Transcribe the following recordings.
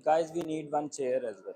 Guys, we need one chair as well.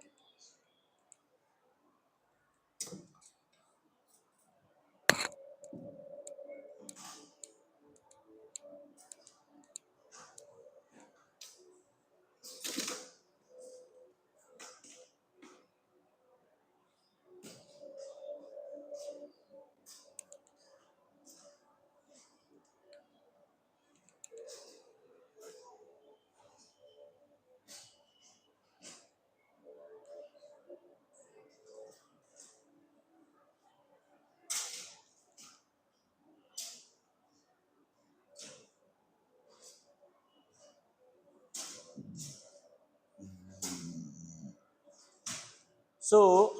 So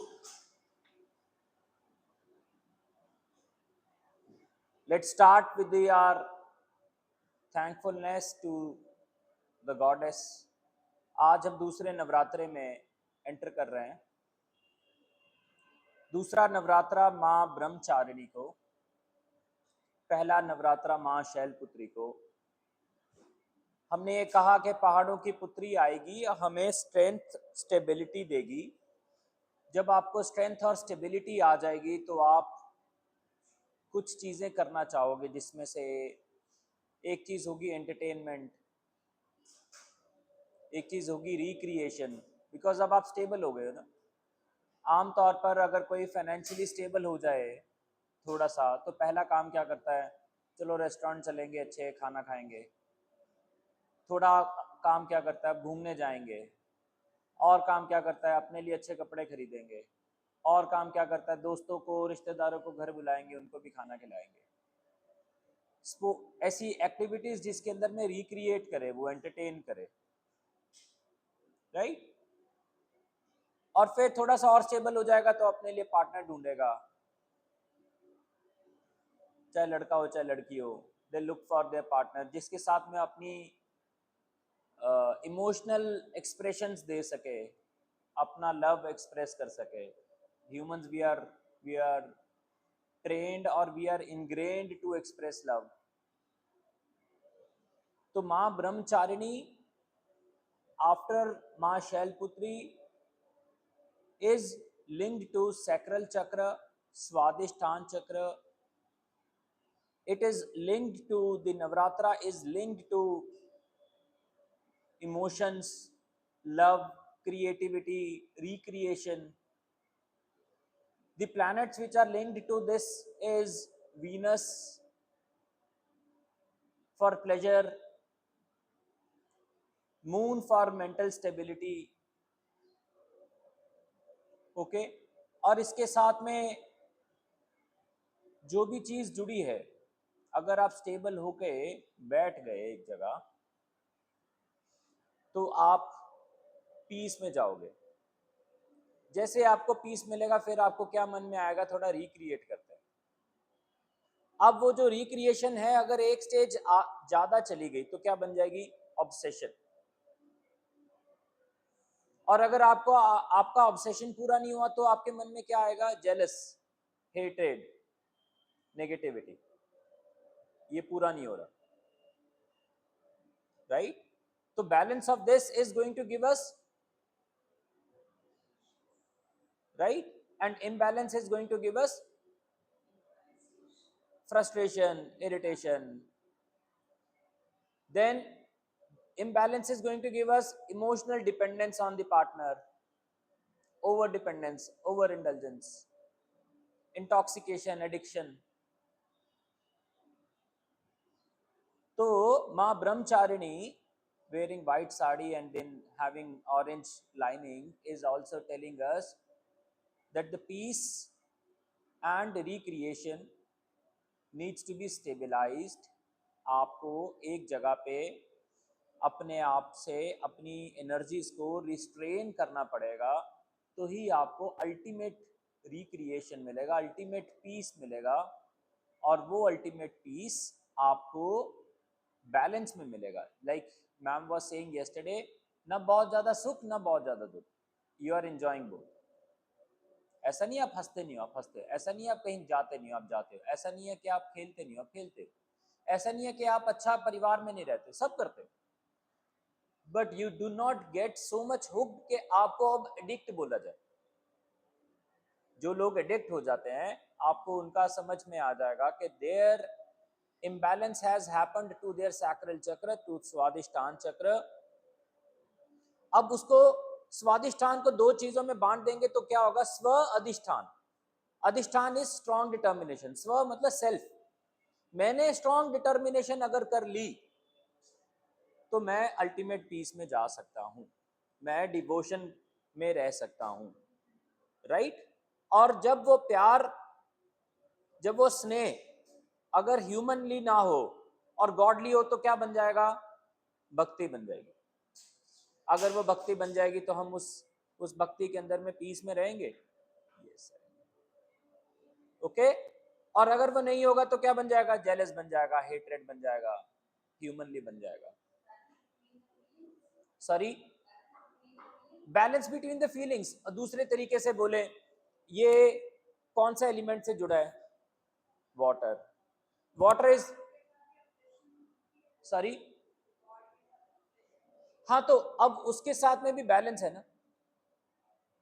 let's start with our thankfulness to the goddess. आज हम दूसरे नवरात्रे में enter कर रहे हैं। दूसरा नवरात्रा माँ ब्रह्मचारिणी को, पहला नवरात्रा माँ शैलपुत्री को। हमने ये कहा कि पहाड़ों की पुत्री आएगी, हमें स्ट्रेंथ स्टेबिलिटी देगी। जब आपको स्ट्रेंथ और स्टेबिलिटी आ जाएगी तो आप कुछ चीज़ें करना चाहोगे, जिसमें से एक चीज़ होगी एंटरटेनमेंट, एक चीज़ होगी रिक्रिएशन, बिकॉज अब आप स्टेबल हो गए हो ना। आमतौर पर अगर कोई फाइनेंशियली स्टेबल हो जाए थोड़ा सा, तो पहला काम क्या करता है? चलो रेस्टोरेंट चलेंगे, अच्छे खाना खाएंगे। थोड़ा काम क्या करता है? घूमने जाएंगे। और काम क्या करता है? अपने लिए अच्छे कपड़े खरीदेंगे। और काम क्या करता है? दोस्तों को, रिश्तेदारों को घर बुलाएंगे, उनको भी खाना खिलाएंगे। ऐसी एक्टिविटीज जिसके अंदर में रिक्रिएट करे, वो एंटरटेन करे, राइट। और फिर थोड़ा सा और स्टेबल हो जाएगा तो अपने लिए पार्टनर ढूंढेगा, चाहे लड़का हो चाहे लड़की हो। They look for their partner जिसके साथ में अपनी इमोशनल एक्सप्रेशंस दे सके, अपना लव एक्सप्रेस कर सके। ह्यूमंस वी आर ट्रेन्ड और we are ingrained to express love. तो माँ ब्रह्मचारिणी आफ्टर माँ Shailputri is linked to sacral chakra, swadhisthana chakra. It is linked to the Navratra, is linked to emotions, love, creativity, recreation. The planets which are linked to this is Venus for pleasure, Moon for mental stability. Okay और इसके साथ में जो भी चीज जुड़ी है, अगर आप स्टेबल होके बैठ गए एक जगह तो आप पीस में जाओगे। जैसे आपको पीस मिलेगा, फिर आपको क्या मन में आएगा? थोड़ा रिक्रिएट करते हैं। अब वो जो रिक्रिएशन है, अगर एक स्टेज ज्यादा चली गई तो क्या बन जाएगी? ऑब्सेशन। और अगर आपको आपका ऑब्सेशन पूरा नहीं हुआ तो आपके मन में क्या आएगा? Jealous, hatred, negativity. ये पूरा नहीं हो रहा, राइट। तो balance of this is going to give us, right, and imbalance is going to give us frustration, irritation. Then imbalance is going to give us emotional dependence on the partner, over dependence, over indulgence, intoxication, addiction. तो माँ Brahmacharini wearing white sari and then having orange lining is also telling us that the peace and recreation needs to be stabilized. आपको एक जगह पे अपने आप से अपनी एनर्जीज को रिस्ट्रेन करना पड़ेगा, तो ही आपको अल्टीमेट रिक्रिएशन मिलेगा, अल्टीमेट पीस मिलेगा। और वो अल्टीमेट पीस आपको बैलेंस में मिलेगा। Like ma'am was saying yesterday, ना बहुत ज़्यादा सुख ना बहुत ज़्यादा दुख, यू आर एंजॉइंग बोथ। ऐसा नहीं आप हंसते नहीं हो, आप हंसते हो। ऐसा नहीं आप कहीं जाते नहीं हो, आप जाते हो। ऐसा नहीं है कि आप खेलते नहीं हो, आप खेलते हो। ऐसा नहीं है कि आप अच्छा परिवार में नहीं रहते, सब करते हो। But you do not get so much hooked कि आपको अब एडिक्ट बोला जाए। जो लोग एडिक्ट हो जाते हैं, आपको उनका समझ में आ जाएगा कि there imbalance has happened to their sacral chakra, to Swadhisthana chakra. अब उसको स्वादिष्ठान को दो चीजों में बांट देंगे तो क्या होगा? स्व अधिष्ठान। अधिष्ठान इज स्ट्रॉन्ग डिटर्मिनेशन, स्व मतलब सेल्फ। मैंने स्ट्रॉन्ग डिटर्मिनेशन अगर कर ली तो मैं अल्टीमेट पीस में जा सकता हूं, मैं डिवोशन में रह सकता हूं, राइट। और जब वो प्यार, जब वो स्नेह अगर ह्यूमनली ना हो और गॉडली हो तो क्या बन जाएगा? भक्ति बन जाएगी। अगर वो भक्ति बन जाएगी तो हम उस भक्ति के अंदर में पीस में रहेंगे। Yes, okay. और अगर वो नहीं होगा तो क्या बन जाएगा? जेलस बन जाएगा, हेट्रेड बन जाएगा, ह्यूमनली बन जाएगा। Sorry, balance between the feelings. दूसरे तरीके से बोले, ये कौन सा एलिमेंट से जुड़ा है? वाटर। वाटर इज, सॉरी, हाँ, तो अब उसके साथ में भी बैलेंस है ना।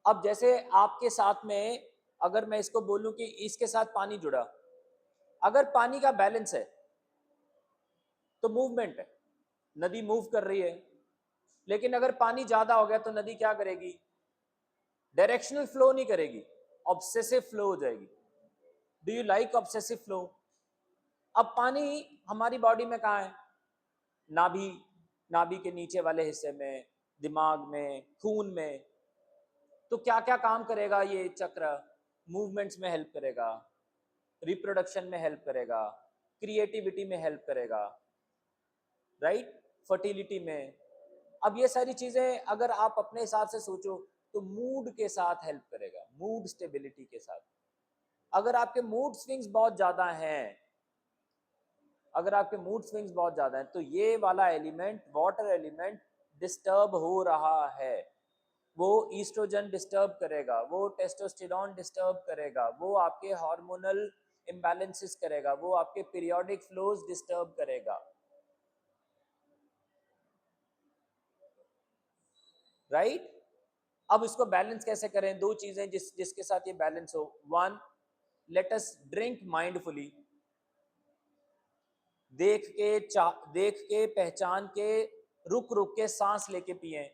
अब जैसे आपके साथ में अगर मैं इसको बोलूं कि इसके साथ पानी जुड़ा, अगर पानी का बैलेंस है तो मूवमेंट है, नदी मूव कर रही है। लेकिन अगर पानी ज्यादा हो गया तो नदी क्या करेगी? डायरेक्शनल फ्लो नहीं करेगी, ऑब्सेसिव फ्लो हो जाएगी। Do you like obsessive flow? अब पानी हमारी बॉडी में कहाँ है? नाभि, नाभि के नीचे वाले हिस्से में, दिमाग में, खून में। तो क्या क्या काम करेगा ये चक्र? मूवमेंट्स में हेल्प करेगा, रिप्रोडक्शन में हेल्प करेगा, क्रिएटिविटी में हेल्प करेगा, राइट, फर्टिलिटी में। अब ये सारी चीजें अगर आप अपने हिसाब से सोचो तो मूड के साथ हेल्प करेगा, मूड स्टेबिलिटी के साथ। अगर आपके मूड स्विंग्स बहुत ज्यादा हैं, अगर आपके मूड स्विंग्स बहुत ज्यादा हैं तो ये वाला एलिमेंट, वाटर एलिमेंट, डिस्टर्ब हो रहा है। वो ईस्ट्रोजन डिस्टर्ब करेगा, वो टेस्टोस्टेरोन डिस्टर्ब करेगा, वो आपके हार्मोनल इम्बैलेंसेस करेगा, वो आपके पीरियोडिक फ्लोज डिस्टर्ब करेगा, राइट। अब इसको बैलेंस कैसे करें? दो चीजें जिसके साथ ये बैलेंस हो। One, let us drink mindfully. देख के पहचान के, रुक रुक के सांस लेके पिए।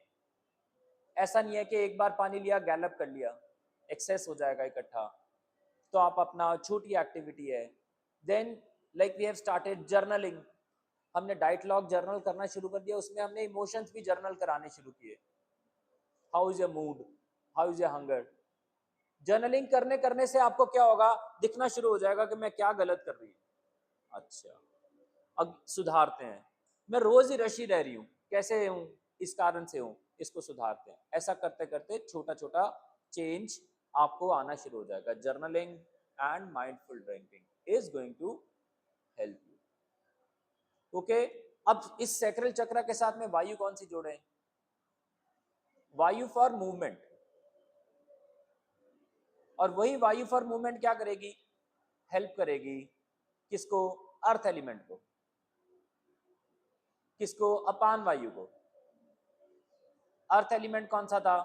ऐसा नहीं है कि एक बार पानी लिया गैलप कर लिया, एक्सेस हो जाएगा इकट्ठा। तो आप अपना छोटी एक्टिविटी है। Then like we have started journaling. हमने डाइट लॉग जर्नल करना शुरू कर दिया, उसमें हमने इमोशंस भी जर्नल कराने शुरू किए। How is your mood, how is your hunger. Journaling करने करने से आपको क्या होगा? दिखना शुरू हो जाएगा कि मैं क्या गलत कर रही हूँ। अच्छा, अब सुधारते हैं। मैं रोज ही रशी रह रही हूँ, कैसे हूँ? इस कारण से हूँ, इसको सुधारते हैं। ऐसा करते करते छोटा छोटा चेंज आपको आना शुरू हो जाएगा। Journaling and mindful drinking is going to help you, okay. अब इस सैक्रल चक्र के साथ में वायु कौन सी जोड़े? वायु फॉर मूवमेंट। और वही वायु फॉर मूवमेंट क्या करेगी? हेल्प करेगी किसको? अर्थ एलिमेंट को। किसको? अपान वायु को। अर्थ एलिमेंट कौन सा था?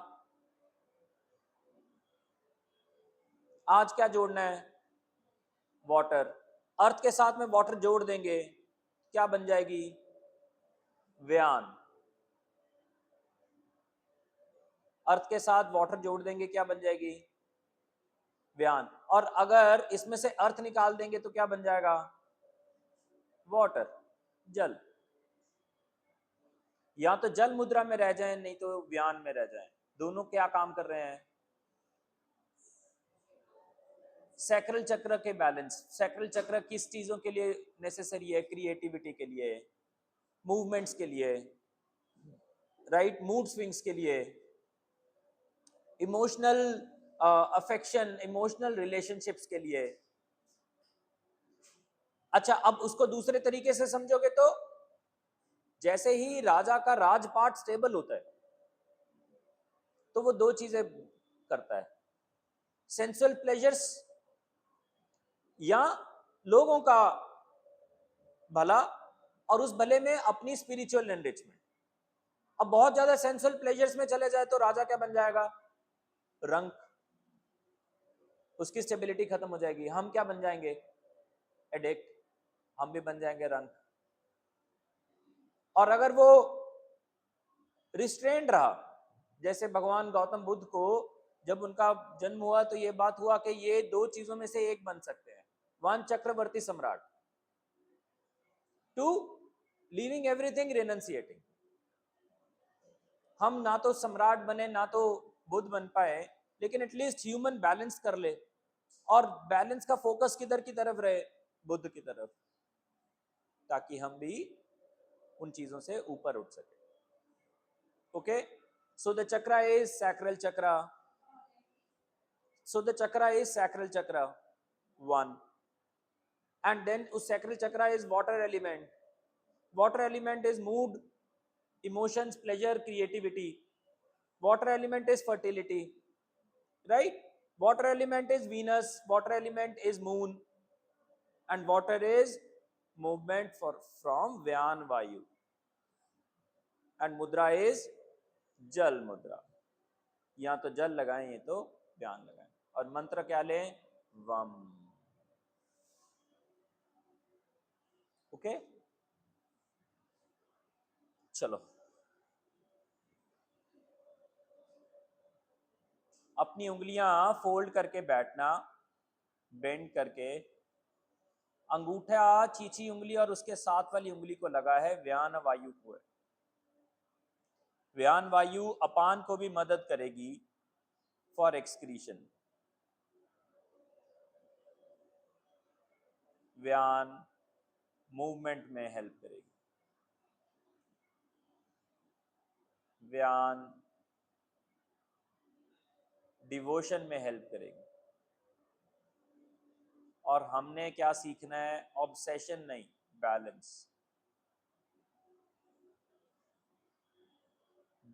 आज क्या जोड़ना है? वाटर। अर्थ के साथ में वाटर जोड़ देंगे, क्या बन जाएगी? व्यान। अर्थ के साथ वाटर जोड़ देंगे, क्या बन जाएगी? व्यान। और अगर इसमें से अर्थ निकाल देंगे तो क्या बन जाएगा? वाटर, जल। या तो जल मुद्रा में रह जाएं, नहीं तो व्यान में रह जाएं। दोनों क्या काम कर रहे हैं? सैक्रल चक्र के बैलेंस। सैक्रल चक्र किस चीजों के लिए नेसेसरी है? क्रिएटिविटी के लिए, मूवमेंट्स के लिए, राइट, मूड स्विंग्स के लिए, इमोशनल अफेक्शन, इमोशनल रिलेशनशिप्स के लिए। अच्छा, अब उसको दूसरे तरीके से समझोगे तो जैसे ही राजा का राजपाट स्टेबल होता है तो वो दो चीजें करता है, सेंसुअल प्लेजर्स या लोगों का भला, और उस भले में अपनी स्पिरिचुअल एनरिचमेंट। अब बहुत ज्यादा सेंसुअल प्लेजर्स में चले जाए तो राजा क्या बन जाएगा? रंक, उसकी स्टेबिलिटी खत्म हो जाएगी। हम क्या बन जाएंगे? एडिक्ट, हम भी बन जाएंगे रंक। और अगर वो रिस्ट्रेंड रहा, जैसे भगवान गौतम बुद्ध को जब उनका जन्म हुआ तो ये बात हुआ कि ये दो चीजों में से एक बन सकते हैं, वन चक्रवर्ती सम्राट, टू लीविंग एवरीथिंग, रिनंसिएटिंग। हम ना तो सम्राट बने ना तो बुद्ध बन पाए, लेकिन एटलीस्ट ह्यूमन बैलेंस कर ले, और बैलेंस का फोकस किधर की तरफ रहे? बुद्ध की तरफ, ताकि हम भी उन चीजों से ऊपर उठ सके। Okay, so the chakra is sacral chakra, so the chakra is sacral chakra, one. And then us sacral chakra is water element. Water element is mood, emotions, pleasure, creativity. Water element is fertility, right? Water element is Venus, water element is moon, and water is movement for from Vyan Vayu, and mudra is jal mudra. या तो जल लगाएं, ये तो व्यान लगाएं। और मंत्र क्या लें? वम। ओके, चलो अपनी उंगलियां फोल्ड करके बैठना, बेंड करके। अंगूठा चीची उंगली और उसके साथ वाली उंगली को लगा है व्यान वायु को है। व्यान वायु अपान को भी मदद करेगी फॉर एक्सक्रीशन। व्यान मूवमेंट में हेल्प करेगी, व्यान डिवोशन में हेल्प करेगी। और हमने क्या सीखना है? ऑब्सेशन नहीं, balance.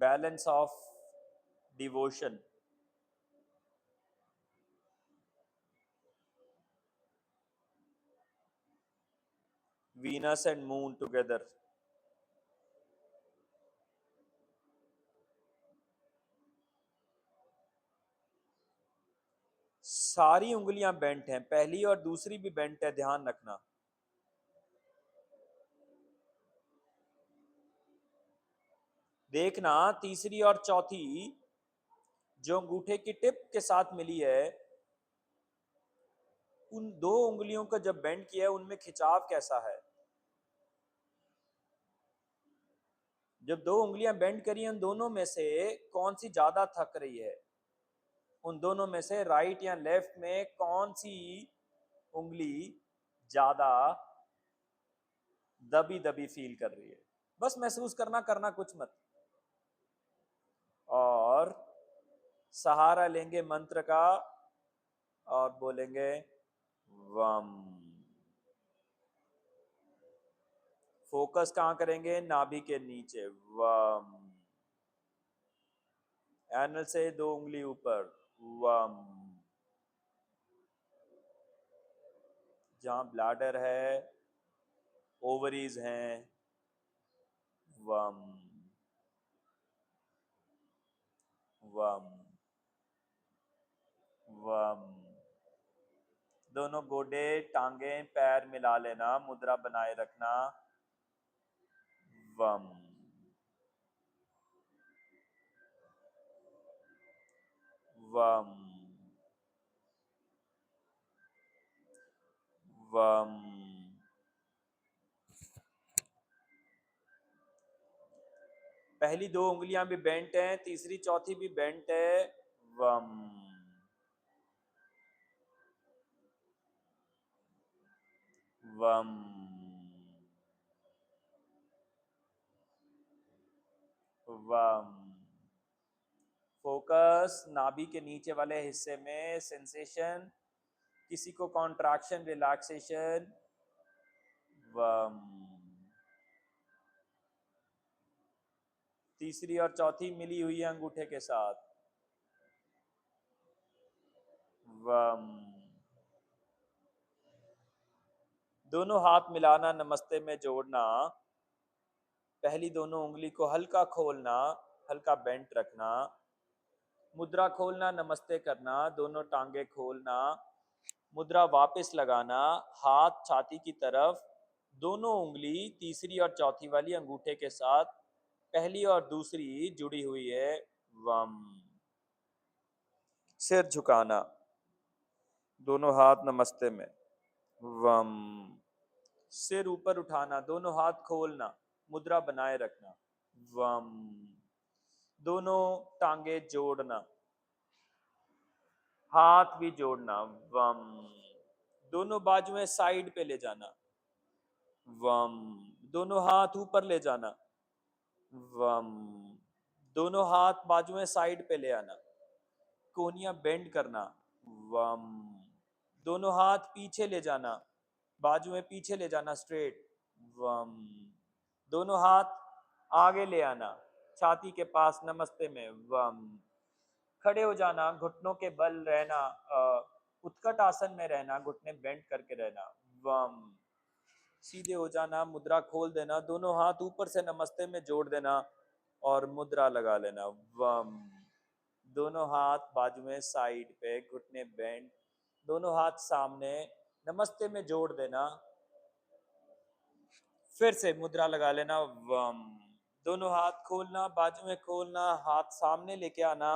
Balance of devotion. Venus and moon together. सारी उंगलियां बेंट हैं, पहली और दूसरी भी बेंट है, ध्यान रखना। देखना तीसरी और चौथी जो अंगूठे की टिप के साथ मिली है, उन दो उंगलियों का जब बेंड किया है उनमें खिंचाव कैसा है? जब दो उंगलियां बेंड करी हैं, उन दोनों में से कौन सी ज्यादा थक रही है? उन दोनों में से राइट या लेफ्ट में कौन सी उंगली ज्यादा दबी दबी फील कर रही है? बस महसूस करना, करना कुछ मत। और सहारा लेंगे मंत्र का और बोलेंगे वम। फोकस कहां करेंगे? नाभि के नीचे, वम। एनल से दो उंगली ऊपर, वम। जहां ब्लैडर है, ओवरीज हैं, वम वम वम। दोनों गोडे, टांगे, पैर मिला लेना, मुद्रा बनाए रखना, वम वम वम। पहली दो उंगलियां भी बेंट हैं, तीसरी चौथी भी बेंट है, वम वम वम। फोकस नाभि के नीचे वाले हिस्से में, सेंसेशन, किसी को कॉन्ट्रैक्शन, रिलैक्सेशन, वम। तीसरी और चौथी मिली हुई है अंगूठे के साथ, वम। दोनों हाथ मिलाना, नमस्ते में जोड़ना, पहली दोनों उंगली को हल्का खोलना, हल्का बेंट रखना, मुद्रा खोलना, नमस्ते करना, दोनों टांगे खोलना, मुद्रा वापस लगाना, हाथ छाती की तरफ, दोनों उंगली तीसरी और चौथी वाली अंगूठे के साथ पहली और दूसरी जुड़ी हुई है। वम। सिर झुकाना, दोनों हाथ नमस्ते में। वम। सिर ऊपर उठाना, दोनों हाथ खोलना, मुद्रा बनाए रखना। वम। दोनों टांगे जोड़ना, हाथ भी जोड़ना। वम। दोनों बाजुएं साइड पे ले जाना। वम। दोनों हाथ ऊपर ले जाना। वम। दोनों हाथ बाजुएं साइड पे ले आना, कोहनियां बेंड करना। वम। दोनों हाथ पीछे ले जाना, बाजुएं पीछे ले जाना, स्ट्रेट। वम। दोनों हाथ आगे ले आना, छाती के पास नमस्ते में। वम। खड़े हो जाना, घुटनों के बल रहना, उत्कट आसन में रहना, घुटने बेंड करके रहना। वम। सीधे हो जाना, मुद्रा खोल देना, दोनों हाथ ऊपर से नमस्ते में जोड़ देना और मुद्रा लगा लेना। वम। दोनों हाथ बाजुएं साइड पे, घुटने बेंड, दोनों हाथ सामने, नमस्ते में जोड़ देना, फिर से मुद्रा लगा लेना। वम। दोनों हाथ खोलना, बाजुएं खोलना, हाथ सामने लेके आना।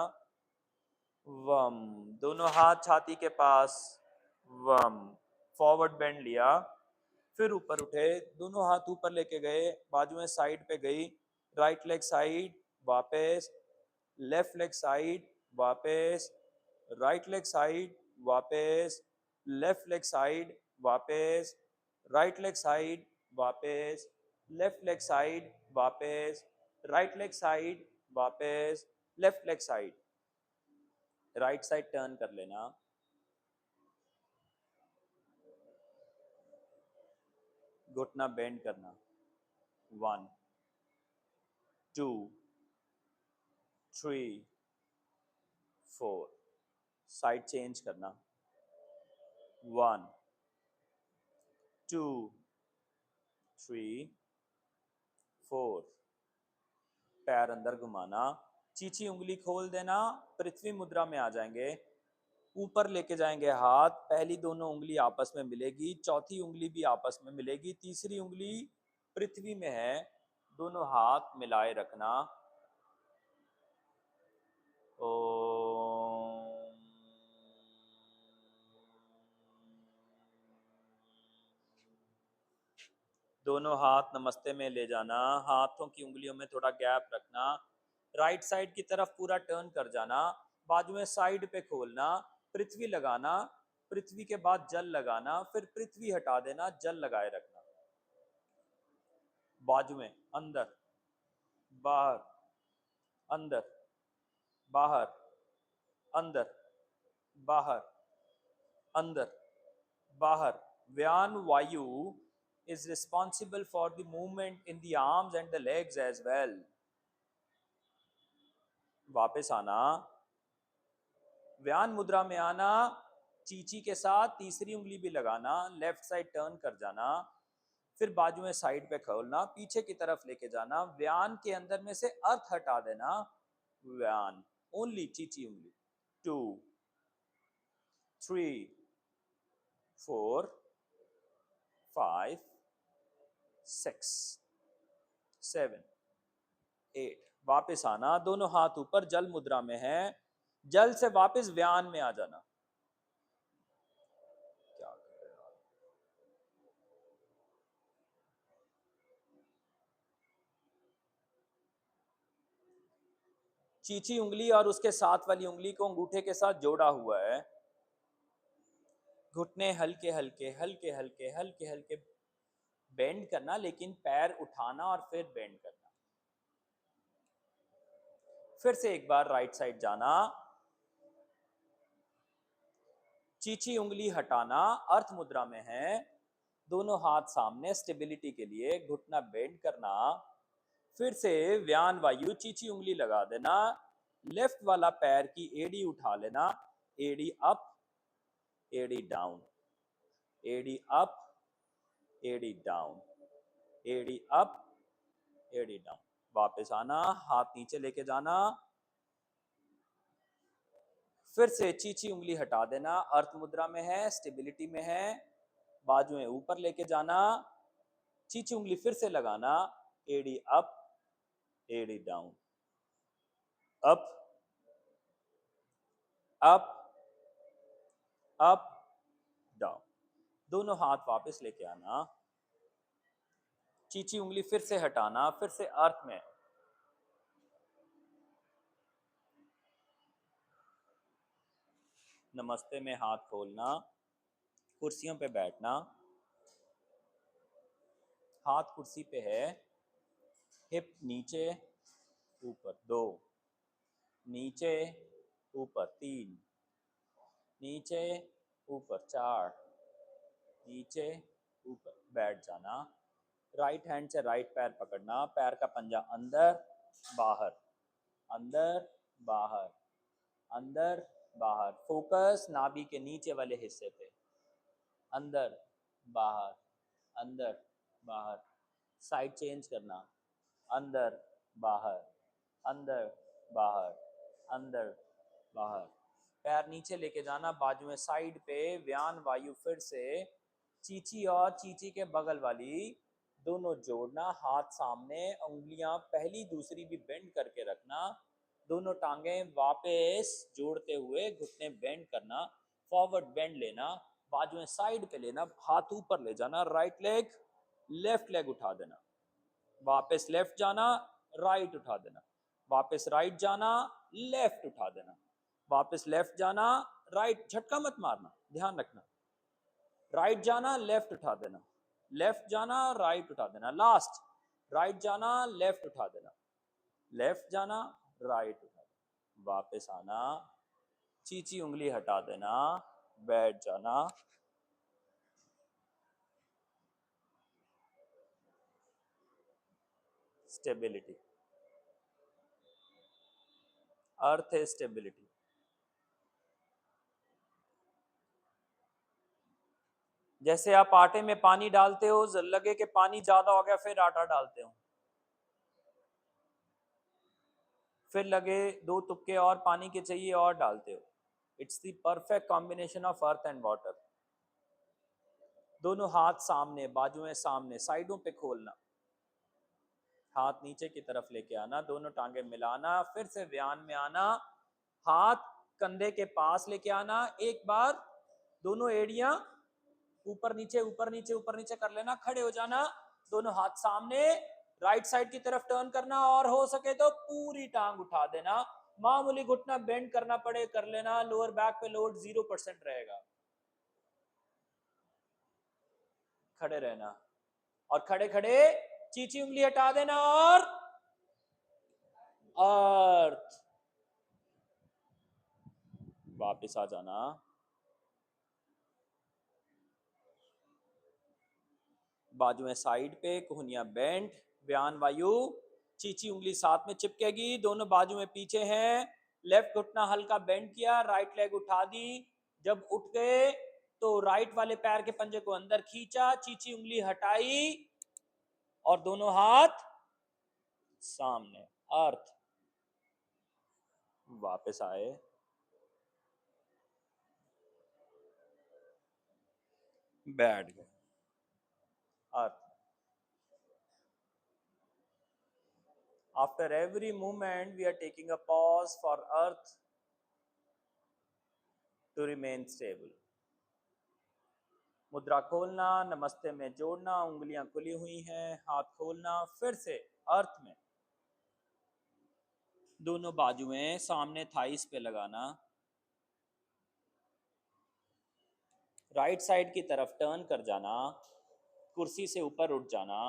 वम। दोनों हाथ छाती के पास। वम। फॉरवर्ड बेंड लिया, फिर ऊपर उठे, दोनों हाथ ऊपर लेके गए, बाजुएं साइड पे गई, राइट लेग साइड, वापस, लेफ्ट लेग साइड, वापस, राइट लेग साइड, वापस, लेफ्ट लेग साइड, वापस, राइट लेग साइड, वापस, लेफ्ट लेग साइड, वापस, राइट लेग साइड, वापस, left leg side, right side turn कर लेना। घुटना बेंड करना। 1 2 3 4, साइड चेंज करना। 1 2 3 4, पैर अंदर घुमाना, चीची उंगली खोल देना, पृथ्वी मुद्रा में आ जाएंगे, ऊपर लेके जाएंगे हाथ, पहली दोनों उंगली आपस में मिलेगी, चौथी उंगली भी आपस में मिलेगी, तीसरी उंगली पृथ्वी में है, दोनों हाथ मिलाए रखना। ओम। दोनों हाथ नमस्ते में ले जाना, हाथों की उंगलियों में थोड़ा गैप रखना, राइट साइड की तरफ पूरा टर्न कर जाना, बाजू में साइड पे खोलना, पृथ्वी लगाना, पृथ्वी के बाद जल लगाना, फिर पृथ्वी हटा देना, जल लगाए रखना। बाजू में अंदर बाहर, अंदर बाहर, अंदर बाहर, अंदर बाहर। व्यान वायु is responsible for the movement in the arms and the legs as well. वापस आना, व्यान मुद्रा में आना, चीची के साथ तीसरी उंगली भी लगाना, लेफ्ट साइड टर्न कर जाना, फिर बाजू में साइड पे खोलना, पीछे की तरफ लेके जाना, व्यान के अंदर में से अर्थ हटा देना। व्यान ओनली चीची उंगली। 2 3 4 5 6 7 8, वापस आना, दोनों हाथ ऊपर, जल मुद्रा में है, जल से वापस व्यान में आ जाना। क्या कर रहे हो? चीची उंगली और उसके साथ वाली उंगली को अंगूठे के साथ जोड़ा हुआ है, घुटने हल्के हल्के हल्के हल्के हल्के हल्के बेंड करना, लेकिन पैर उठाना और फिर बेंड करना। फिर से एक बार राइट साइड जाना, चीची उंगली हटाना, अर्थ मुद्रा में है, दोनों हाथ सामने स्टेबिलिटी के लिए, घुटना बेंड करना, फिर से व्यान वायु, चीची उंगली लगा देना, लेफ्ट वाला पैर की एड़ी उठा लेना, एड़ी अप, एड़ी डाउन, एड़ी अप, एड़ी डाउन, एड़ी अप, एडी डाउन। वापस आना, हाथ नीचे लेके जाना, फिर से चीची उंगली हटा देना, अर्थ मुद्रा में है, स्टेबिलिटी में है, बाजुएं ऊपर लेके जाना, चीची उंगली फिर से लगाना, एडी अप, एडी down, up up up down. दोनों हाथ वापस लेके आना, चीची उंगली फिर से हटाना, फिर से अर्थ में, नमस्ते में हाथ खोलना, कुर्सियों पे बैठना, हाथ कुर्सी पे है, हिप नीचे ऊपर 2, नीचे ऊपर 3, नीचे ऊपर 4, नीचे ऊपर, बैठ जाना। राइट हैंड से राइट पैर पकड़ना, पैर का पंजा अंदर बाहर, अंदर बाहर, अंदर बाहर, फोकस नाभि के नीचे वाले हिस्से पे, अंदर बाहर, अंदर बाहर, साइड चेंज करना, अंदर बाहर, अंदर बाहर, अंदर बाहर, पैर नीचे लेके जाना, बाजुएं साइड पे, व्यान वायु फिर से, चीची और चीची के बगल वाली दोनों जोड़ना, हाथ सामने, उंगलियां पहली दूसरी भी बेंड करके रखना, दोनों टांगें वापस जोड़ते हुए घुटने बेंड करना, फॉरवर्ड बेंड लेना, बाजुएं साइड पे लेना, हाथ ऊपर ले जाना, राइट लेग, लेफ्ट लेग उठा देना, वापस लेफ्ट जाना, राइट उठा देना, वापस राइट जाना, लेफ्ट उठा देना, वापस लेफ्ट जाना, राइट, झटका मत मारना, ध्यान रखना, राइट जाना, लेफ्ट उठा देना, लेफ्ट जाना, राइट उठा देना, लास्ट, राइट जाना, लेफ्ट उठा देना, लेफ्ट जाना, राइट उठा देना, वापस आना, चीची उंगली हटा देना, बैठ जाना, स्टेबिलिटी, अर्थ है स्टेबिलिटी। जैसे आप आटे में पानी डालते हो, लगे कि पानी ज्यादा हो गया, फिर आटा डालते हो, फिर लगे 2 तुपके और पानी के चाहिए और डालते हो। It's the perfect combination of earth and water. दोनों हाथ सामने, बाजुएं सामने, साइडों पे खोलना, हाथ नीचे की तरफ लेके आना, दोनों टांगे मिलाना, फिर से व्यान में आना, हाथ कंधे के पास लेके आना, एक बार दोनों एड़ियां ऊपर नीचे ऊपर नीचे ऊपर नीचे कर लेना, खड़े हो जाना, दोनों हाथ सामने, राइट साइड की तरफ टर्न करना, और हो सके तो पूरी टांग उठा देना, मामूली घुटना बेंड करना पड़े कर लेना, लोअर बैक पे लोड 0% रहेगा, खड़े रहना, और खड़े खड़े चीची उंगली हटा देना, और अर्थ, वापस आ जाना, बाजुएं साइड पे, कोहनियां बेंड, व्यान वायु, चीची उंगली साथ में चिपकेगी, दोनों बाजू में पीछे हैं, लेफ्ट घुटना हल्का बेंड किया, राइट लेग उठा दी, जब उठ गए तो राइट वाले पैर के पंजे को अंदर खींचा, चीची उंगली हटाई, और दोनों हाथ सामने, अर्थ, वापस आए, बैठ गए, अर्थ। After every movement, we are taking a pause for earth to remain stable. मुद्रा खोलना, नमस्ते में जोड़ना, उंगलियां खुली हुई हैं, हाथ खोलना, फिर से अर्थ में, दोनों बाजुएं सामने थाइस पे लगाना, राइट साइड की तरफ टर्न कर जाना, कुर्सी से ऊपर उठ जाना,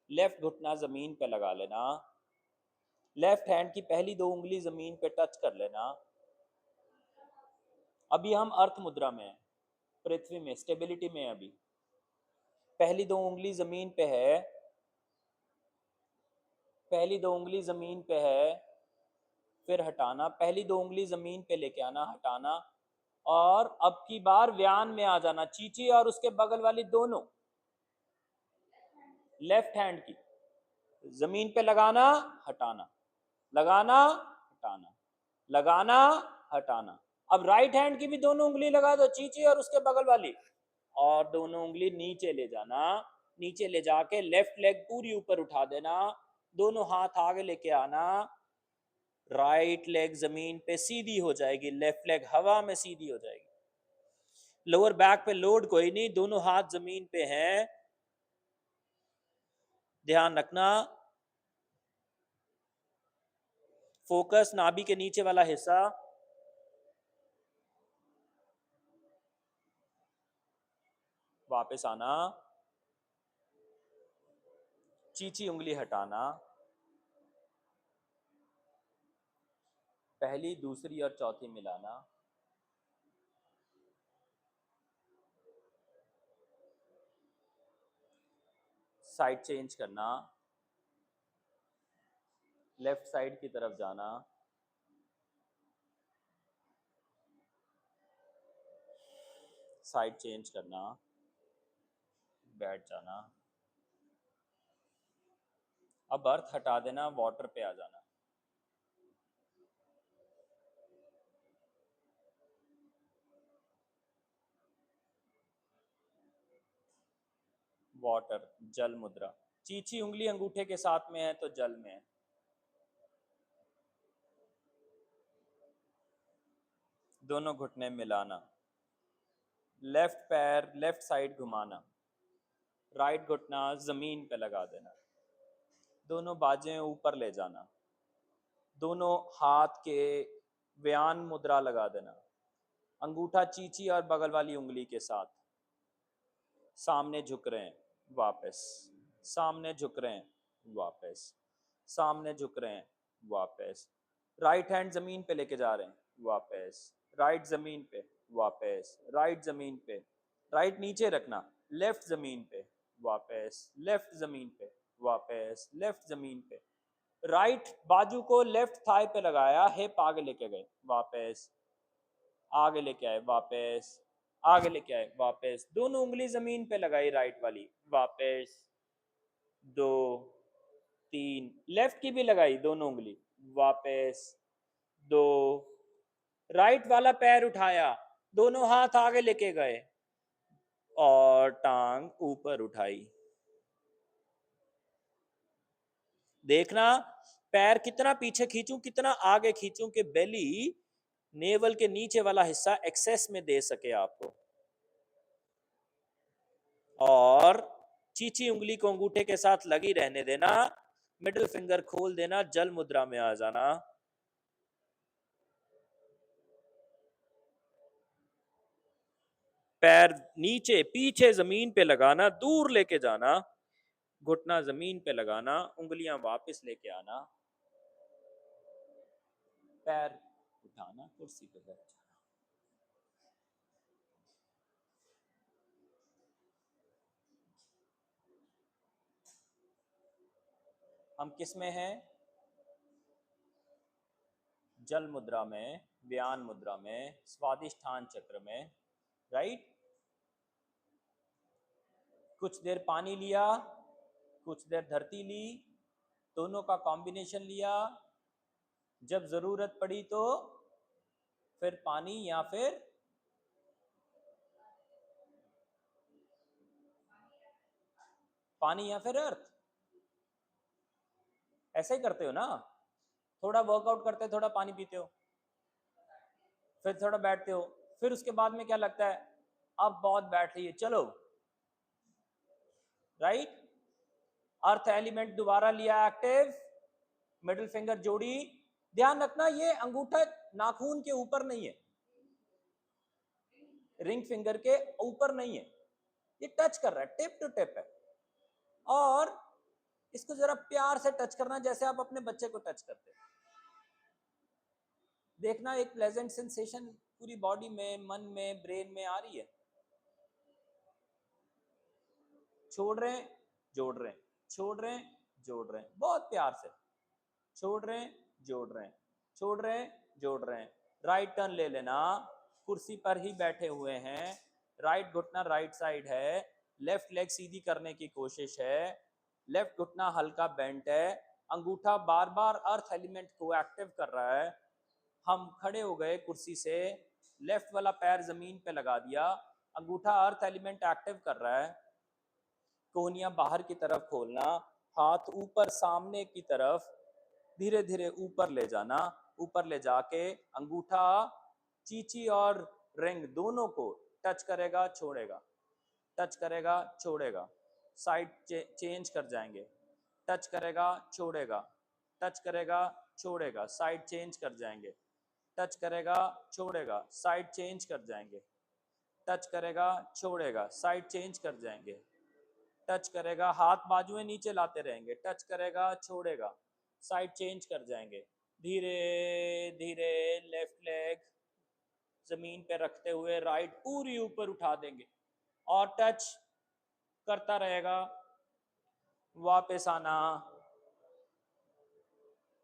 लेफ्ट घुटना जमीन पे लगा लेना, लेफ्ट हैंड की पहली 2 उंगली जमीन पे टच कर लेना। अभी हम अर्थ मुद्रा में हैं, पृथ्वी में, स्टेबिलिटी में। अभी पहली 2 उंगली जमीन पे है, पहली 2 उंगली जमीन पे है, फिर हटाना, पहली 2 उंगली जमीन पे लेके आना, हटाना, और अब की बार व्यान में आ जाना, चीची और उसके बगल वाली दोनों लेफ्ट हैंड की जमीन पे लगाना, हटाना, लगाना, हटाना, लगाना, हटाना। अब राइट हैंड की भी दोनों उंगली लगा दो, चीची और उसके बगल वाली, और दोनों उंगली नीचे ले जाना, नीचे ले जाके लेफ्ट लेग पूरी ऊपर उठा देना, दोनों हाथ आगे लेके आना, राइट लेग जमीन पे सीधी हो जाएगी, लेफ्ट लेग हवा में सीधी हो जाएगी। लोअर बैक पे लोड कोई नहीं, दोनों हाथ जमीन पे हैं, ध्यान रखना। फोकस नाभि के नीचे वाला हिस्सा, वापस आना, चीची उंगली हटाना, पहली दूसरी और चौथी मिलाना, साइड चेंज करना, लेफ्ट साइड की तरफ जाना, साइड चेंज करना, बैठ जाना। अब अर्थ हटा देना, वाटर पे आ जाना। वाटर, जल मुद्रा। चीची उंगली अंगूठे के साथ में है तो जल में है। दोनों घुटने मिलाना, लेफ्ट पैर लेफ्ट साइड घुमाना, राइट घुटना जमीन पे लगा देना, दोनों बाजें ऊपर ले जाना, दोनों हाथ के व्यान मुद्रा लगा देना, अंगूठा चीची और बगल वाली उंगली के साथ, सामने झुक रहे हैं, वापस, सामने झुक रहे हैं, वापस, सामने झुक रहे हैं, वापस, राइट हैंड जमीन पे लेके जा रहे हैं, वापस, राइट जमीन पे, वापस, राइट जमीन पे, राइट नीचे रखना, लेफ्ट जमीन पे, वापस, लेफ्ट जमीन पे, वापस, लेफ्ट जमीन पे, राइट बाजू को लेफ्ट थाई पे लगाया, हिप आगे लेके गए, वापस, आगे लेके आए, वापस, आगे लेके आए, वापस, दोनों उंगली जमीन पे लगाई राइट वाली, वापस, दो, तीन, लेफ्ट की भी लगाई दोनों उंगली, वापस, दो, राइट वाला पैर उठाया, दोनों हाथ आगे लेके गए और टांग ऊपर उठाई। देखना पैर कितना पीछे खींचूं, कितना आगे खींचूं कि बेली नेवल के नीचे वाला हिस्सा एक्सेस में दे सके आपको। और चीची उंगली को अंगूठे के साथ लगी रहने देना, मिडिल फिंगर खोल देना, जल मुद्रा में आ जाना। पैर नीचे पीछे जमीन पे लगाना, दूर लेके जाना, घुटना जमीन पे लगाना, उंगलियां वापस लेके आना, पैर उठाना, कुर्सी पे बैठ जाना। हम किस में हैं? जल मुद्रा में, व्यान मुद्रा में, स्वादिष्ठान चक्र में, राइट। कुछ देर पानी लिया, कुछ देर धरती ली, दोनों का कॉम्बिनेशन लिया, जब जरूरत पड़ी तो फिर पानी या फिर पानी या फिर अर्थ। ऐसे ही करते हो ना, थोड़ा वर्कआउट करते हो, थोड़ा पानी पीते हो, फिर थोड़ा बैठते हो, फिर उसके बाद में क्या लगता है, अब बहुत बैठ रही है, चलो, राइट। अर्थ एलिमेंट दोबारा लिया एक्टिव, मिडिल फिंगर जोड़ी। ध्यान रखना ये अंगूठा नाखून के ऊपर नहीं है, रिंग फिंगर के ऊपर नहीं है, ये टच कर रहा है, टिप टू टिप है। और इसको जरा प्यार से टच करना, जैसे आप अपने बच्चे को टच करते हो। देखना एक प्लेजेंट सेंसेशन पूरी बॉडी में, मन में, ब्रेन में आ रही है। छोड़ रहे हैं, जोड़ रहे हैं, छोड़ रहे हैं, जोड़ रहे हैं, बहुत प्यार से छोड़ रहे हैं, जोड़ रहे हैं, छोड़ रहे हैं, जोड़ रहे हैं। राइट टर्न ले लेना, कुर्सी पर ही बैठे हुए हैं, राइट घुटना राइट साइड है, लेफ्ट लेग सीधी करने की कोशिश है, लेफ्ट घुटना हल्का बेंट है, अंगूठा बार बार अर्थ एलिमेंट को एक्टिव कर रहा है। हम खड़े हो गए कुर्सी से, लेफ्ट वाला पैर जमीन पे लगा दिया, अंगूठा अर्थ एलिमेंट एक्टिव कर रहा है। कोहनियां बाहर की तरफ खोलना, हाथ ऊपर सामने की तरफ धीरे धीरे ऊपर ले जाना, ऊपर ले जाके अंगूठा चीची और रिंग दोनों को टच करेगा, छोड़ेगा, टच करेगा, छोड़ेगा, साइड चेंज कर जाएंगे, टच करेगा, छोड़ेगा, टच करेगा, छोड़ेगा, साइड चेंज कर जाएंगे, टच करेगा, छोड़ेगा, साइड चेंज कर जाएंगे, टच करेगा, छोड़ेगा, साइड चेंज कर जाएंगे, टच करेगा, हाथ बाजुएं नीचे लाते रहेंगे, टच करेगा, छोड़ेगा, साइड चेंज कर जाएंगे। धीरे धीरे लेफ्ट लेग जमीन पे रखते हुए राइट पूरी ऊपर उठा देंगे और टच करता रहेगा, वापस आना,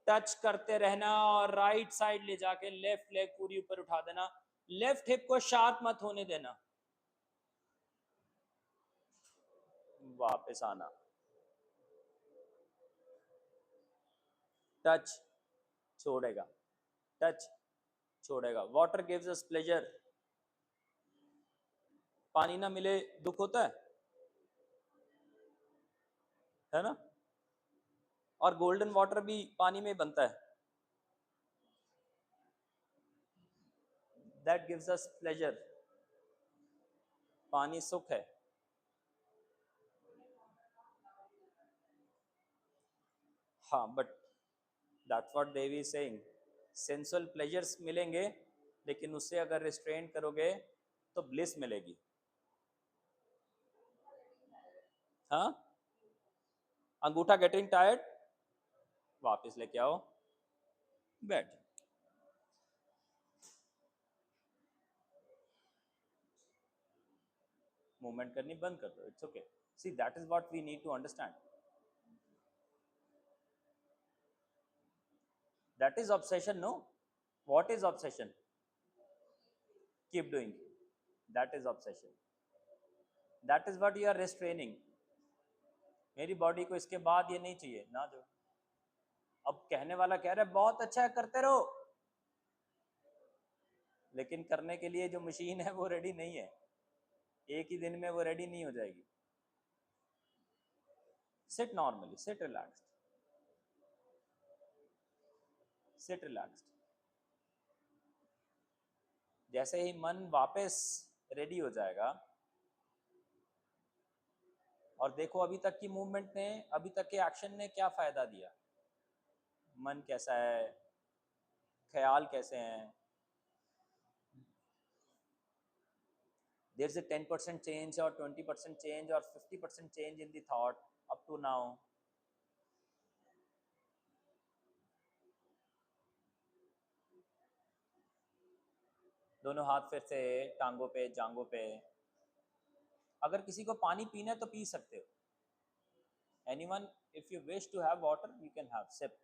टच करते रहना और राइट साइड ले जाके लेफ्ट लेग पूरी ऊपर उठा देना। लेफ्ट हिप को शार्प मत होने देना, वापस आना, टच, छोड़ेगा, टच, छोड़ेगा। Water gives us pleasure. पानी ना मिले दुख होता है ना? और गोल्डन वाटर भी पानी में बनता है। That gives us pleasure. पानी सुख है। हाँ, but that's what Devi is saying, sensual pleasures मिलेंगे, लेकिन उससे अगर रिस्ट्रेन करोगे तो ब्लिस मिलेगी। हाँ, अंगूठा गेटिंग टायर्ड, वापस लेके आओ, बैठ, मूवमेंट करनी बंद कर दो, it's okay. See that is what we need to understand, that is obsession. No, what is obsession? Keep doing, that is obsession, that is what you are restraining. मेरी body को इसके बाद ये नहीं चाहिए ना, जो अब कहने वाला कह रहा है बहुत अच्छा है करते रहो, लेकिन करने के लिए जो मशीन है वो रेडी नहीं है, एक ही दिन में वो रेडी नहीं हो जाएगी। Sit normally, sit relaxed, sit relaxed. जैसे ही मन वापस रेडी हो जाएगा, और देखो अभी तक की मूवमेंट ने, अभी तक के एक्शन ने क्या फायदा दिया, मन कैसा है, ख्याल कैसे हैं। there's a 10% change or 20% change or 50% change in the thought up to now. दोनों हाथ फिर से टांगों पे, जांघों पे। अगर किसी को पानी पीना है तो पी सकते हो। Anyone, if you wish to have water you can have sip.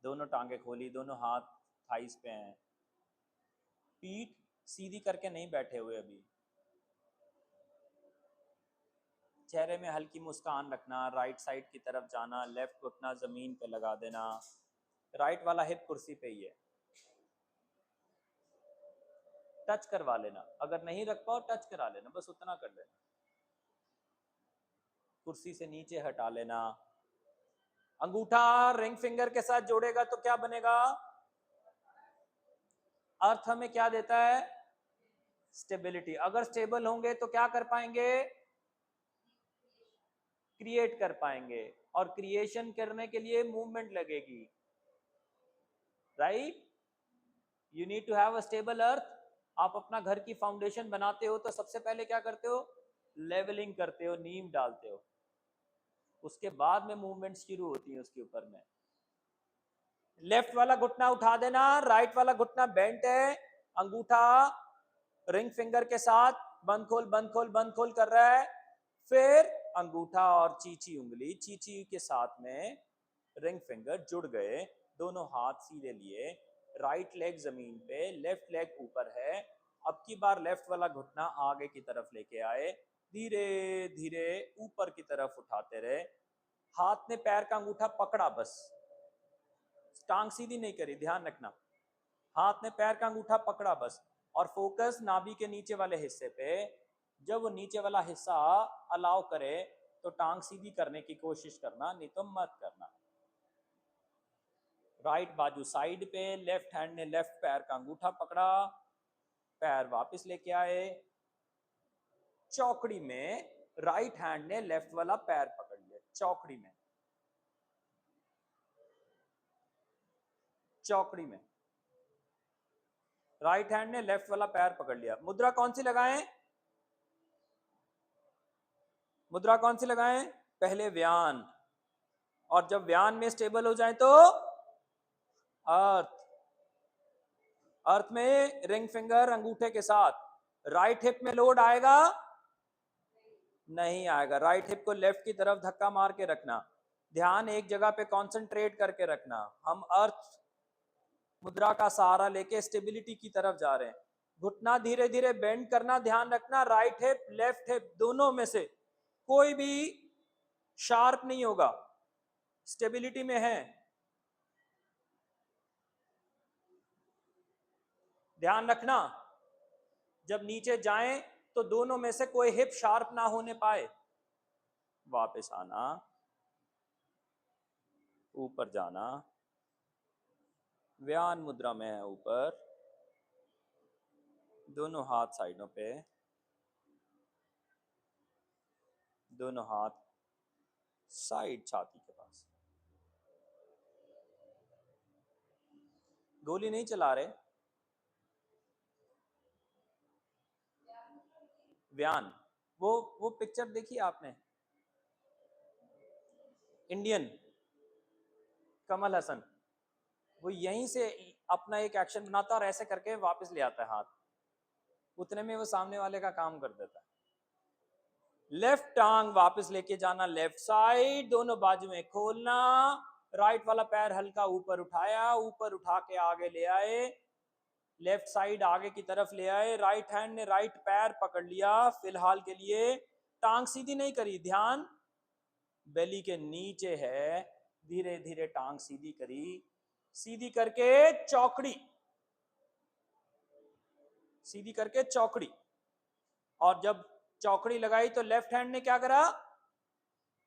दोनों टांगे खोली, दोनों हाथ थाइस पे हैं, पीठ सीधी करके नहीं बैठे हुए अभी। चेहरे में हल्की मुस्कान रखना, राइट साइड की तरफ जाना, लेफ्ट घुटना जमीन पे लगा देना, राइट वाला हिप कुर्सी पे ही है, टच करवा लेना, अगर नहीं रख पाओ टच करा लेना, बस उतना कर लेना। कुर्सी से नीचे हटा लेना, अंगूठा रिंग फिंगर के साथ जोड़ेगा तो क्या बनेगा? अर्थ हमें क्या देता है? स्टेबिलिटी। अगर स्टेबल होंगे तो क्या कर पाएंगे? क्रिएट कर पाएंगे, और क्रिएशन करने के लिए मूवमेंट लगेगी, right? You need to have a stable earth. आप अपना घर की फाउंडेशन बनाते हो तो सबसे पहले क्या करते हो? लेवलिंग करते हो, नींव डालते हो, उसके बाद में मूवमेंट शुरू होती है उसके ऊपर में। लेफ्ट वाला घुटना उठा देना, राइट वाला घुटना बेंट है, अंगूठा रिंग फिंगर के साथ बंद खोल बंद खोल बंद खोल कर रहा है, फिर अंगूठा और चीची उंगली, चीची के साथ में रिंग फिंगर जुड़ गए, दोनों हाथ सीधे लिए, राइट लेग जमीन पे, लेफ्ट लेग ऊपर है। अब की बार लेफ्ट वाला घुटना आगे की तरफ लेके आए, धीरे धीरे ऊपर की तरफ उठाते रहे, हाथ ने पैर का अंगूठा पकड़ा, बस टांग सीधी नहीं करी, ध्यान रखना। हाथ ने पैर का अंगूठा पकड़ा बस, और फोकस नाभि के नीचे वाले हिस्से पे। जब वो नीचे वाला हिस्सा अलाउ करे तो टांग सीधी करने की कोशिश करना, नहीं तो मत करना। राइट बाजू साइड पे, लेफ्ट हैंड ने लेफ्ट पैर का अंगूठा पकड़ा, पैर वापस लेके आए, चौकड़ी में राइट हैंड ने लेफ्ट वाला पैर पकड़ लिया, चौकड़ी में, चौकड़ी में राइट हैंड ने लेफ्ट वाला पैर पकड़ लिया। मुद्रा कौन सी लगाएं? मुद्रा कौन सी लगाएं? पहले व्यान, और जब व्यान में स्टेबल हो जाए तो अर्थ। अर्थ में रिंग फिंगर अंगूठे के साथ। राइट हिप में लोड आएगा? नहीं आएगा। राइट हिप को लेफ्ट की तरफ धक्का मार के रखना, ध्यान एक जगह पे कंसंट्रेट करके रखना। हम अर्थ मुद्रा का सहारा लेके स्टेबिलिटी की तरफ जा रहे हैं। घुटना धीरे धीरे बेंड करना, ध्यान रखना राइट हिप लेफ्ट हिप दोनों में से कोई भी शार्प नहीं होगा, स्टेबिलिटी में है। ध्यान रखना जब नीचे जाएं तो दोनों में से कोई हिप शार्प ना होने पाए। वापस आना, ऊपर जाना, व्यान मुद्रा में है ऊपर, दोनों हाथ साइडों पे, दोनों हाथ साइड छाती के पास। गोली नहीं चला रहे, व्यान। वो पिक्चर देखी आपने, इंडियन, कमल हसन, वो यहीं से अपना एक एक्शन बनाता और ऐसे करके वापस ले आता है हाथ, उतने में वो सामने वाले का काम कर देता है। लेफ्ट टांग वापस लेके जाना, लेफ्ट साइड, दोनों बाजू में खोलना, राइट वाला पैर हल्का ऊपर उठाया, ऊपर उठा के आगे ले आए, लेफ्ट साइड आगे की तरफ ले आए, राइट हैंड ने राइट पैर पकड़ लिया फिलहाल के लिए, टांग सीधी नहीं करी, ध्यान बेली के नीचे है, धीरे धीरे टांग सीधी करी, सीधी करके चौकड़ी, सीधी करके चौकड़ी। और जब चौकड़ी लगाई तो लेफ्ट हैंड ने क्या करा?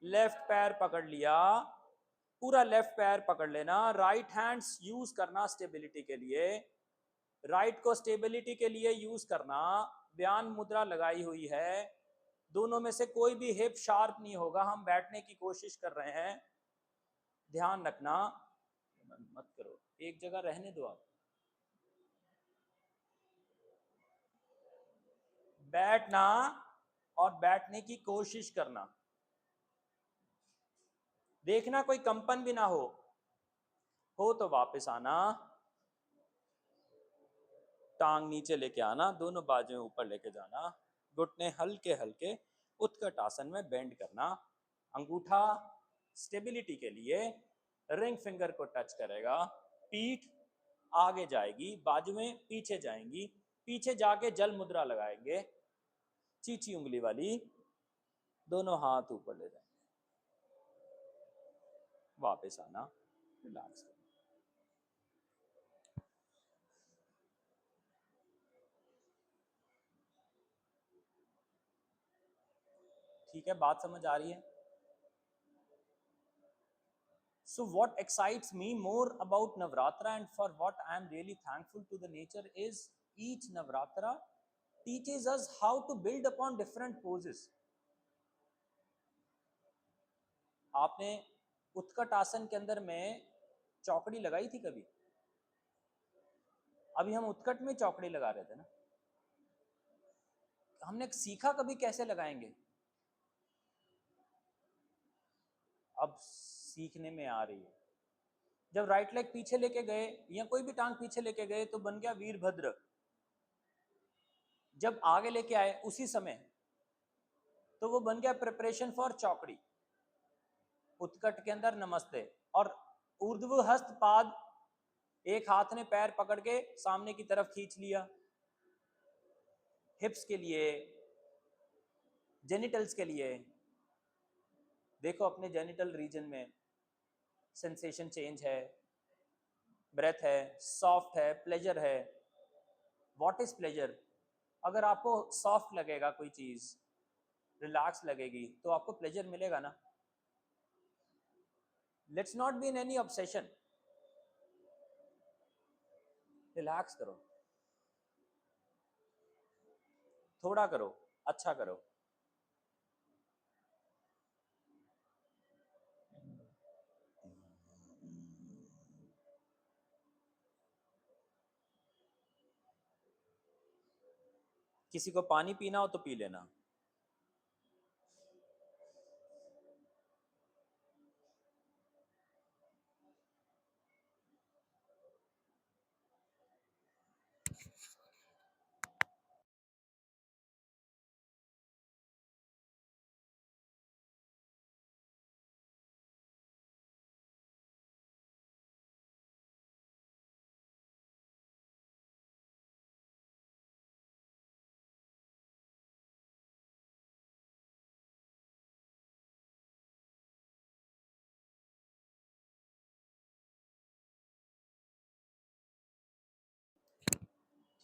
लेफ्ट पैर पकड़ लिया, पूरा लेफ्ट पैर पकड़ लेना, राइट हैंड्स यूज करना स्टेबिलिटी के लिए, राइट को स्टेबिलिटी के लिए यूज करना। व्यान मुद्रा लगाई हुई है, दोनों में से कोई भी हिप शार्प नहीं होगा, हम बैठने की कोशिश कर रहे हैं, ध्यान रखना। मत करो, एक जगह रहने दो आप। बैठना और बैठने की कोशिश करना, देखना कोई कंपन भी ना हो तो वापस आना, टांग नीचे लेके आना, दोनों बाजुएं ऊपर लेके जाना, घुटने हल्के हल्के उत्कट आसन में बेंड करना, अंगूठा स्टेबिलिटी के लिए रिंग फिंगर को टच करेगा, पीठ आगे जाएगी, बाजुएं पीछे जाएंगी, पीछे जाके जल मुद्रा लगाएंगे, चीची उंगली वाली, दोनों हाथ ऊपर ले जाएंगे, वापस आना, रिलैक्स। ठीक है, बात समझ आ रही है? So what excites me more about Navratra and for what I am really thankful to the nature is each Navratra teaches us how to build upon different poses. आपने उत्कट आसन के अंदर में चौकड़ी लगाई थी कभी? अभी हम उत्कट में चौकड़ी लगा रहे थे ना, हमने सीखा कभी कैसे लगाएंगे? अब सीखने में आ रही है। जब राइट लेग पीछे लेके गए या कोई भी टांग पीछे लेके गए तो बन गया वीरभद्र, जब आगे लेके आए उसी समय तो वो बन गया प्रिपरेशन फॉर चौकड़ी। उत्कट के अंदर नमस्ते, और ऊर्ध्व हस्त पाद एक हाथ ने पैर पकड़ के सामने की तरफ खींच लिया, हिप्स के लिए, जेनिटल्स के लिए। देखो अपने जेनिटल रीजन में सेंसेशन चेंज है, ब्रेथ है, सॉफ्ट है, प्लेजर है। What is pleasure? अगर आपको सॉफ्ट लगेगा कोई चीज, रिलैक्स लगेगी, तो आपको प्लेजर मिलेगा ना। Let's not be in any obsession, relax करो, थोड़ा करो, अच्छा करो। किसी को पानी पीना हो तो पी लेना।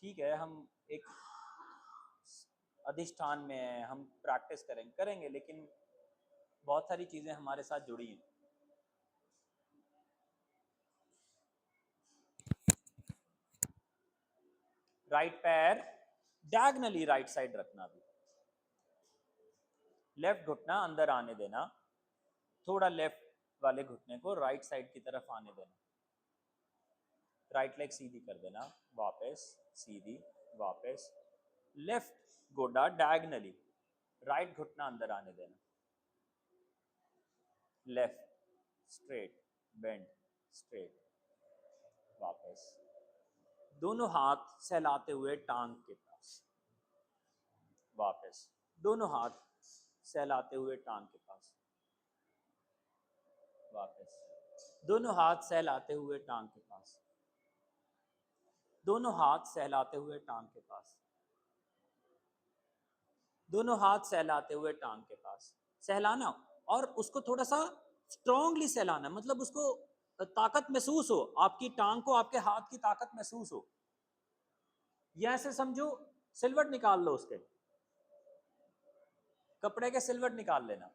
ठीक है, हम एक अधिष्ठान में हैं, हम प्रैक्टिस करेंगे, लेकिन बहुत सारी चीजें हमारे साथ जुड़ी हैं। राइट पैर डायगनली राइट साइड रखना, भी लेफ्ट घुटना अंदर आने देना, थोड़ा लेफ्ट वाले घुटने को राइट साइड की तरफ आने देना, राइट लेग सीधी कर देना, वापस सीधी, वापस, लेफ्ट गोडा डायगनली, राइट घुटना अंदर आने देना, लेफ्ट स्ट्रेट, बेंड स्ट्रेट, वापस, दोनों हाथ सहलाते हुए टांग के पास, वापस, दोनों हाथ सहलाते हुए टांग के पास, वापस, दोनों हाथ सहलाते हुए टांग के पास, दोनों हाथ सहलाते हुए टांग के पास, दोनों हाथ सहलाते हुए टांग के पास। सहलाना, और उसको थोड़ा सा स्ट्रांगली सहलाना, मतलब उसको ताकत महसूस हो, आपकी टांग को आपके हाथ की ताकत महसूस हो। या ऐसे समझो सिलवट निकाल लो, उसके कपड़े के सिलवट निकाल लेना,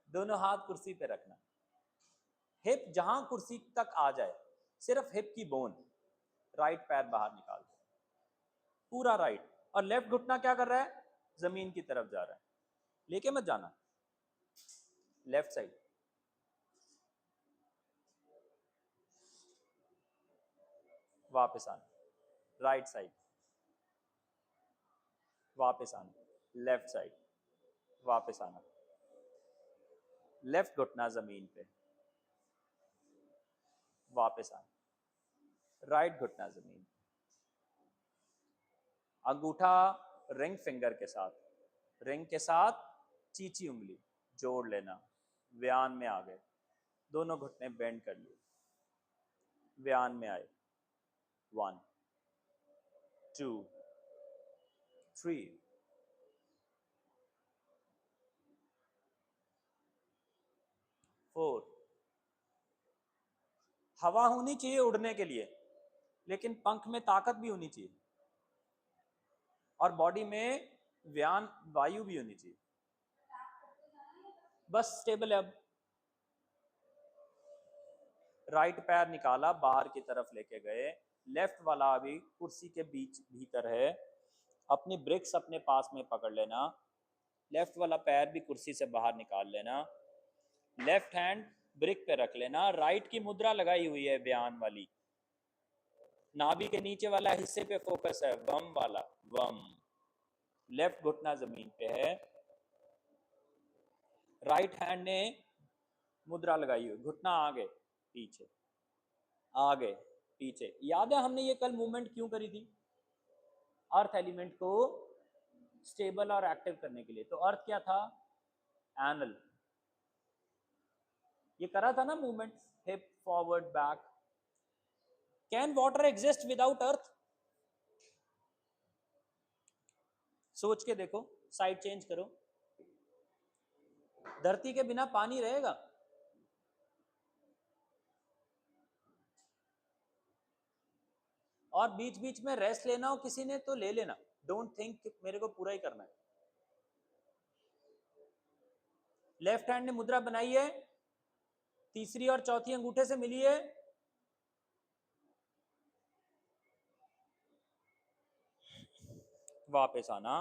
दोनों हाथ कुर्सी पे रखना, हिप जहां कुर्सी तक आ जाए, सिर्फ हिप की बोन, राइट पैर बाहर निकाल दो, पूरा राइट। और लेफ्ट घुटना क्या कर रहा है? जमीन की तरफ जा रहा है, लेके मत जाना, लेफ्ट साइड, वापस आना, राइट साइड, वापस आना, लेफ्ट साइड, वापस आना, लेफ्ट घुटना जमीन पे, वापस आना, राइट घुटना जमीन, अंगूठा रिंग फिंगर के साथ, रिंग के साथ चीची उंगली जोड़ लेना, व्यान में आ गए, दोनों घुटने बेंड कर लिए, व्यान में आए, 1 2 3 4। हवा होनी चाहिए उड़ने के लिए, लेकिन पंख में ताकत भी होनी चाहिए, और बॉडी में व्यान वायु भी होनी चाहिए। बस स्टेबल है। अब राइट पैर निकाला, बाहर की तरफ लेके गए, लेफ्ट वाला अभी कुर्सी के बीच भीतर है, अपनी ब्रिक्स अपने पास में पकड़ लेना, लेफ्ट वाला पैर भी कुर्सी से बाहर निकाल लेना, लेफ्ट हैंड ब्रिक पे रख लेना, राइट की मुद्रा लगाई हुई है व्यान वाली, नाभि के नीचे वाला हिस्से पे फोकस है, वम वाला, वम, लेफ्ट घुटना जमीन पे है, राइट हैंड ने मुद्रा लगाई हुई, घुटना आगे पीछे, आगे पीछे। याद है हमने ये कल मूवमेंट क्यों करी थी? अर्थ एलिमेंट को स्टेबल और एक्टिव करने के लिए। तो अर्थ क्या था? एनल। ये करा था ना movement, hip forward back, can water exist without earth? सोच के देखो, साइड चेंज करो। धरती के बिना पानी रहेगा? और बीच बीच में रेस्ट लेना हो किसी ने तो ले लेना, डोंट थिंक मेरे को पूरा ही करना है। लेफ्ट हैंड ने मुद्रा बनाई है, तीसरी और चौथी अंगूठे से मिली है, वापस आना,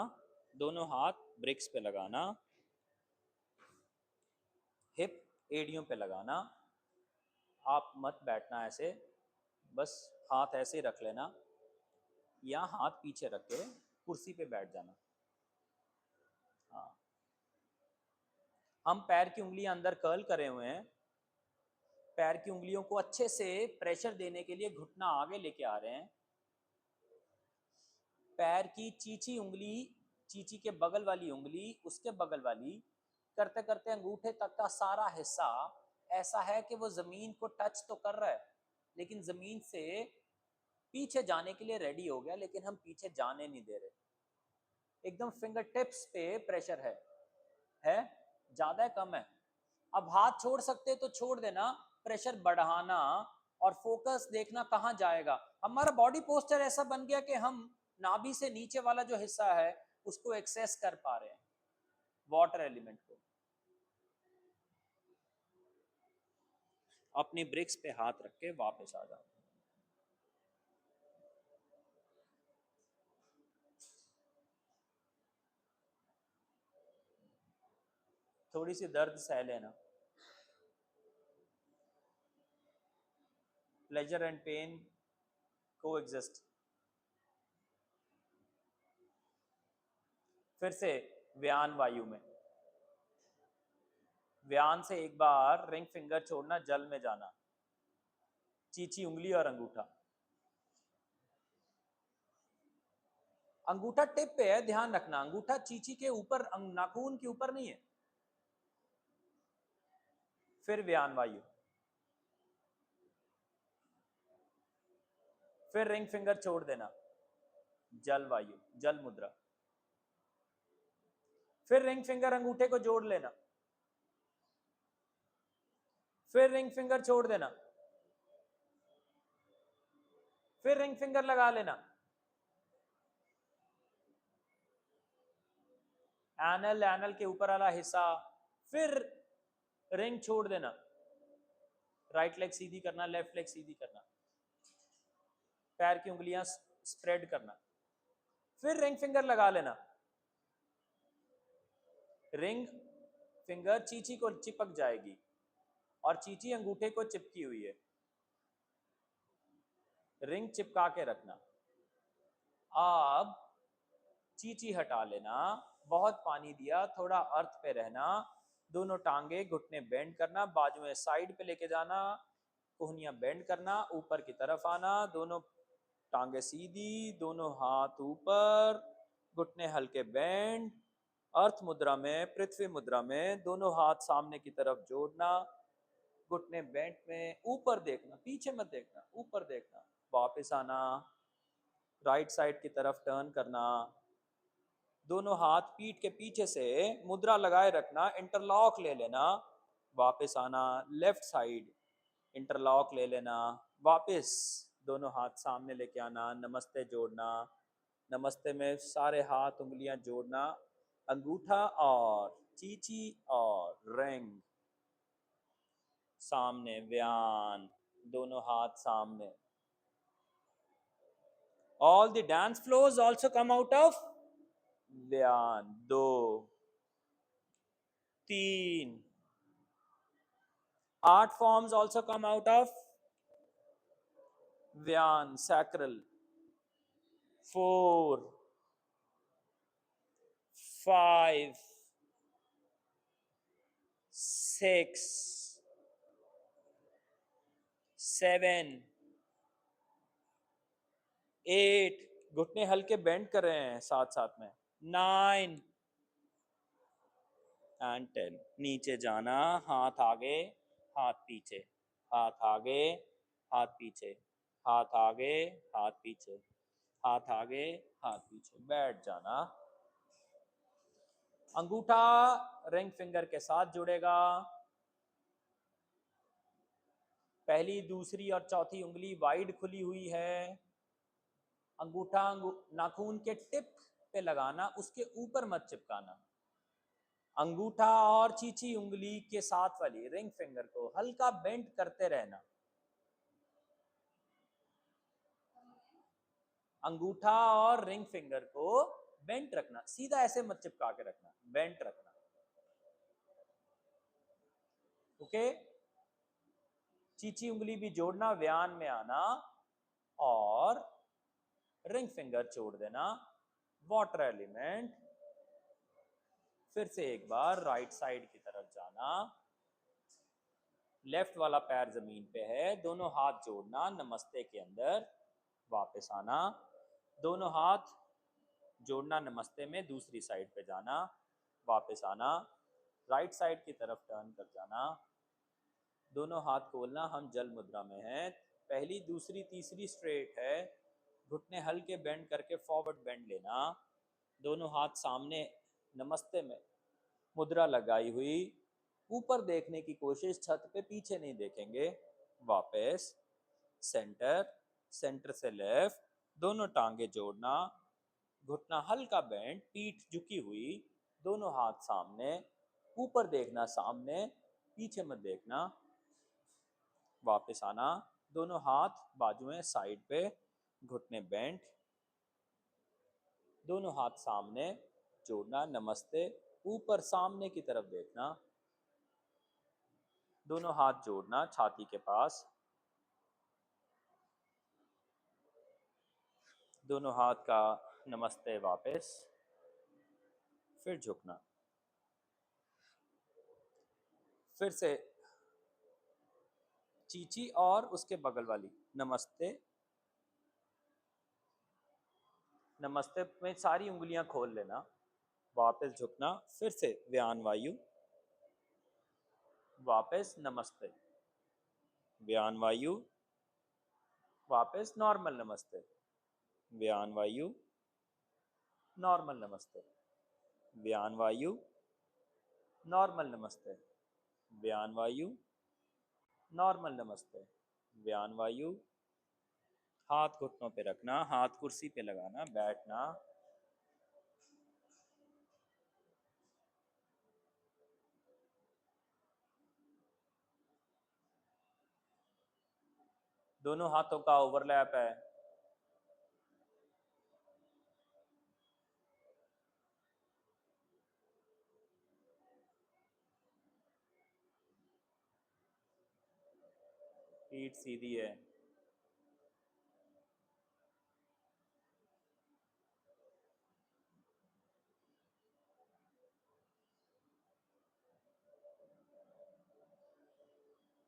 दोनों हाथ ब्रिक्स पे लगाना, हिप एड़ियों पे लगाना। आप मत बैठना ऐसे, बस हाथ ऐसे ही रख लेना, या हाथ पीछे रख के कुर्सी पे बैठ जाना। हाँ, हम पैर की उंगलियां अंदर कर्ल करे हुए हैं, पैर की उंगलियों को अच्छे से प्रेशर देने के लिए घुटना आगे लेके आ रहे हैं। पैर की चीची उंगली, चीची के बगल वाली उंगली, उसके बगल वाली, करते करते अंगूठे तक का सारा हिस्सा ऐसा है कि वो जमीन को टच तो कर रहा है, लेकिन जमीन से पीछे जाने के लिए रेडी हो गया, लेकिन हम पीछे जाने नहीं दे रहे। एकदम फिंगर टिप्स पे प्रेशर है ज्यादा है कम है? अब हाथ छोड़ सकते तो छोड़ देना, प्रेशर बढ़ाना और फोकस देखना कहाँ जाएगा। हमारा बॉडी पोस्चर ऐसा बन गया कि हम नाभि से नीचे वाला जो हिस्सा है उसको एक्सेस कर पा रहे हैं, वाटर एलिमेंट को। अपनी ब्रिक्स पे हाथ रख के वापस आ जाओ। थोड़ी सी दर्द सह लेना। प्लेजर एंड पेन को एग्जिस्ट। फिर से व्यान वायु में, व्यान से एक बार रिंग फिंगर छोड़ना, जल में जाना, चीची उंगली और अंगूठा। अंगूठा टिप पे है, ध्यान रखना, अंगूठा चीची के ऊपर, नाखून के ऊपर नहीं है। फिर व्यान वायु, फिर रिंग फिंगर छोड़ देना, जल वायु, जल मुद्रा। फिर रिंग फिंगर अंगूठे को जोड़ लेना, फिर रिंग फिंगर छोड़ देना, फिर रिंग फिंगर लगा लेना, एनल, एनल के ऊपर वाला हिस्सा, फिर रिंग छोड़ देना, राइट लेग सीधी करना, लेफ्ट लेग सीधी करना, पैर की उंगलियां स्प्रेड करना, फिर रिंग फिंगर लगा लेना। रिंग फिंगर चीची को चिपक जाएगी और चीची अंगूठे को चिपकी हुई है, रिंग चिपका के रखना। अब चीची हटा लेना, बहुत पानी दिया, थोड़ा अर्थ पे रहना, दोनों टांगे घुटने बेंड करना, बाजू में साइड पे लेके जाना, कोहनियां बेंड करना, ऊपर की तरफ आना, दोनों टांगे सीधी, दोनों हाथ ऊपर, घुटने हल्के बेंड, अर्थ मुद्रा में, पृथ्वी मुद्रा में, दोनों हाथ सामने की तरफ जोड़ना, घुटने बेंट में, ऊपर देखना, पीछे मत देखना, ऊपर देखना, वापस आना, राइट साइड की तरफ टर्न करना, दोनों हाथ पीठ के पीछे से मुद्रा लगाए रखना, इंटरलॉक ले लेना, वापस आना, लेफ्ट साइड इंटरलॉक ले लेना, वापस दोनों हाथ सामने लेके आना, नमस्ते जोड़ना, नमस्ते में सारे हाथ उंगलियां जोड़ना, अंगूठा और चीची और रिंग सामने, व्यान, दोनों हाथ सामने। All the dance flows also come out of व्यान। 2 3 art forms also come out of व्यान, sacral। 4 5 6 7 8, घुटने हल्के बेंड कर रहे हैं साथ साथ में, 9 एंड 10। नीचे जाना, हाथ आगे, हाथ पीछे, हाथ आगे, हाथ पीछे, हाथ आगे, हाथ पीछे, हाथ आगे, हाथ पीछे, बैठ जाना। अंगूठा रिंग फिंगर के साथ जुड़ेगा। पहली, दूसरी और चौथी उंगली वाइड खुली हुई है। अंगूठा नाखून के टिप पे लगाना, उसके ऊपर मत चिपकाना। अंगूठा और चीची उंगली के साथ वाली रिंग फिंगर को हल्का बेंड करते रहना। अंगूठा और रिंग फिंगर को बेंट रखना, सीधा ऐसे मत चिपका के रखना, बेंट रखना। ओके। चीची उंगली भी जोड़ना, व्यान में आना और रिंग फिंगर छोड़ देना। Water element. फिर से एक बार राइट साइड की तरफ जाना। लेफ्ट वाला पैर जमीन पे है, दोनों हाथ जोड़ना नमस्ते के अंदर, वापस आना। दोनों हाथ जोड़ना नमस्ते में, दूसरी साइड पे जाना, वापस आना। राइट साइड की तरफ टर्न कर जाना। दोनों हाथ खोलना, हम जल मुद्रा में हैं। पहली, दूसरी, तीसरी स्ट्रेट है। घुटने हल्के बेंड करके फॉरवर्ड बेंड लेना। दोनों हाथ सामने नमस्ते में मुद्रा लगाई हुई, ऊपर देखने की कोशिश, छत पे, पीछे नहीं देखेंगे। वापस सेंटर, सेंटर से लेफ्ट, दोनों टांगे जोड़ना, घुटना हल्का बेंड, पीठ झुकी हुई, दोनों हाथ सामने, ऊपर देखना सामने, पीछे मत देखना। वापस आना। दोनों हाथ बाजुएं साइड पे, घुटने बेंड, दोनों हाथ सामने जोड़ना नमस्ते, ऊपर सामने की तरफ देखना। दोनों हाथ जोड़ना छाती के पास। दोनों हाथ का नमस्ते, वापस, फिर झुकना। फिर से चीची और उसके बगल वाली नमस्ते। नमस्ते में सारी उंगलियां खोल लेना, वापस झुकना। फिर से व्यान वायु, वापस नमस्ते, व्यान वायु, वापस नॉर्मल नमस्ते, व्यान वायु, नॉर्मल नमस्ते, व्यान वायु, नॉर्मल नमस्ते, व्यान वायु, नॉर्मल नमस्ते, व्यान वायु। हाथ घुटनों पे रखना, हाथ कुर्सी पे लगाना, बैठना। दोनों हाथों का ओवरलैप है। पीठ सीधी है।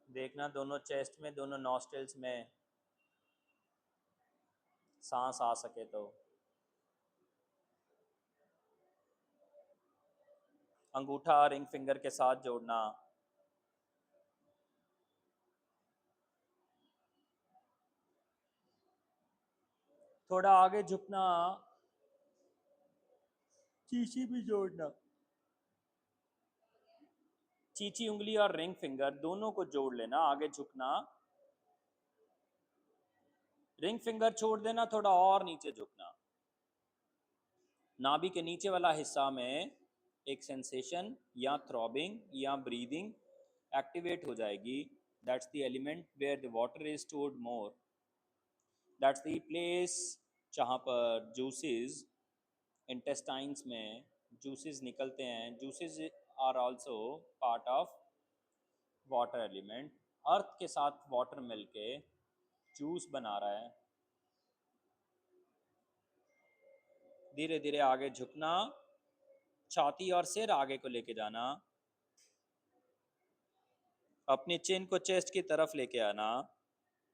देखना दोनों चेस्ट में, दोनों नॉस्ट्रल्स में सांस आ सके तो। अंगूठा रिंग फिंगर के साथ जोड़ना। थोड़ा आगे झुकना, चीची भी जोड़ना। चीची उंगली और रिंग फिंगर दोनों को जोड़ लेना, आगे झुकना। रिंग फिंगर छोड़ देना, थोड़ा और नीचे झुकना। नाभि के नीचे वाला हिस्सा में एक सेंसेशन या थ्रॉबिंग या ब्रीदिंग एक्टिवेट हो जाएगी। That's the element where the water is stored more. That's the place जहाँ पर जूसेस, इंटेस्टाइन्स में जूसेस निकलते हैं। Juices are also part of water element. Earth के साथ वाटर मिलके जूस बना रहा है। धीरे धीरे आगे झुकना, छाती और सिर आगे को लेके जाना, अपने चिन को चेस्ट की तरफ लेके आना।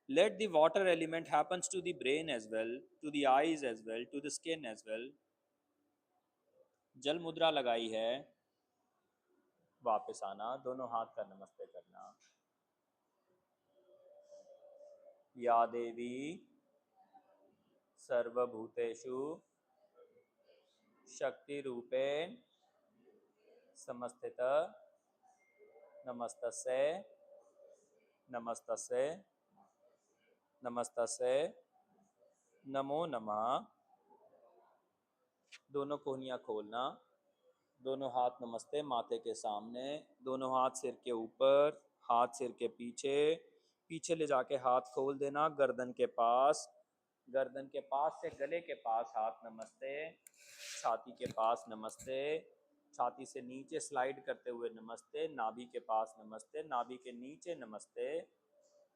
Let the water element happens to the brain as well, to the eyes as well, to the skin as well. जल मुद्रा लगाई है, वापस आना, दोनों हाथ का नमस्ते करना। या देवी सर्वभूतेषु शक्तिरूपेण समस्थिता नमस्तस्यै नमस्तस्यै नमस्तस्यै नमो नमः। दोनों कोहनियाँ खोलना, दोनों हाथ नमस्ते माथे के सामने, दोनों हाथ सिर के ऊपर, हाथ सिर के पीछे, पीछे ले जाके हाथ खोल देना गर्दन के पास, गर्दन के पास से गले के पास हाथ नमस्ते, छाती के पास नमस्ते, छाती से नीचे स्लाइड करते हुए नमस्ते, नाभि के पास नमस्ते, नाभि के नीचे नमस्ते,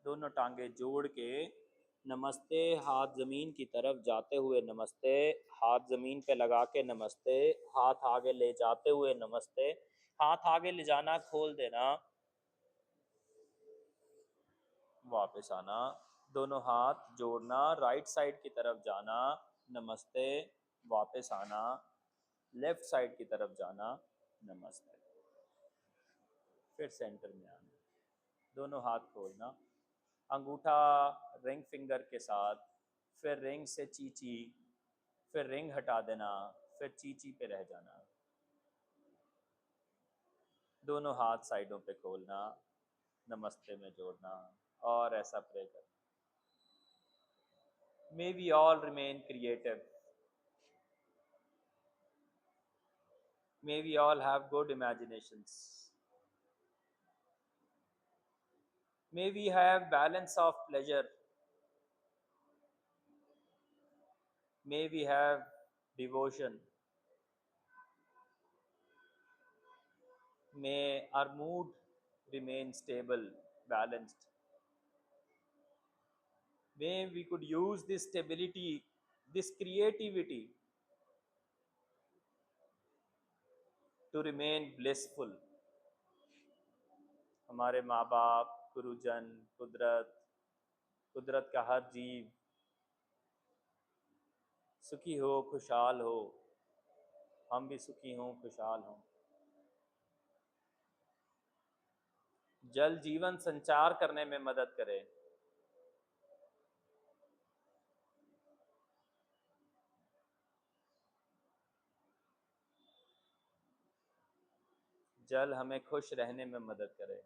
दोनों टांगे जोड़ के नमस्ते, हाथ जमीन की तरफ जाते हुए नमस्ते, हाथ जमीन पे लगा के नमस्ते, हाथ आगे ले जाते हुए नमस्ते, हाथ आगे ले जाना खोल देना, वापस आना, दोनों हाथ जोड़ना, राइट साइड की तरफ जाना, नमस्ते, वापस आना, लेफ्ट साइड की तरफ जाना, नमस्ते, फिर सेंटर में आना, दोनों हाथ खोलना, अंगूठा रिंग फिंगर के साथ, फिर रिंग से चीची, फिर रिंग हटा देना, फिर चीची पे रह जाना, दोनों हाथ साइडों पे खोलना, नमस्ते में जोड़ना और ऐसा प्रे करना। May we all remain creative. May we all have good imaginations. May we have balance of pleasure. May we have devotion. May our mood remain stable, balanced. May we could use this stability, this creativity to remain blissful. हमारे माँ बाप, गुरुजन, कुदरत, कुदरत का हर जीव सुखी हो, खुशहाल हो, हम भी सुखी हों, खुशहाल हों। जल जीवन संचार करने में मदद करे। जल हमें खुश रहने में मदद करे।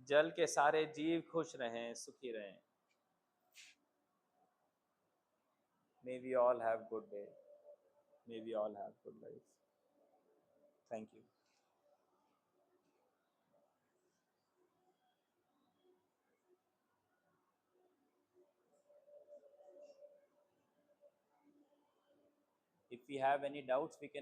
जल के सारे जीव खुश रहें, सुखी रहें। May we all have good day. May we all have good life. Thank you. If we have any doubts, we can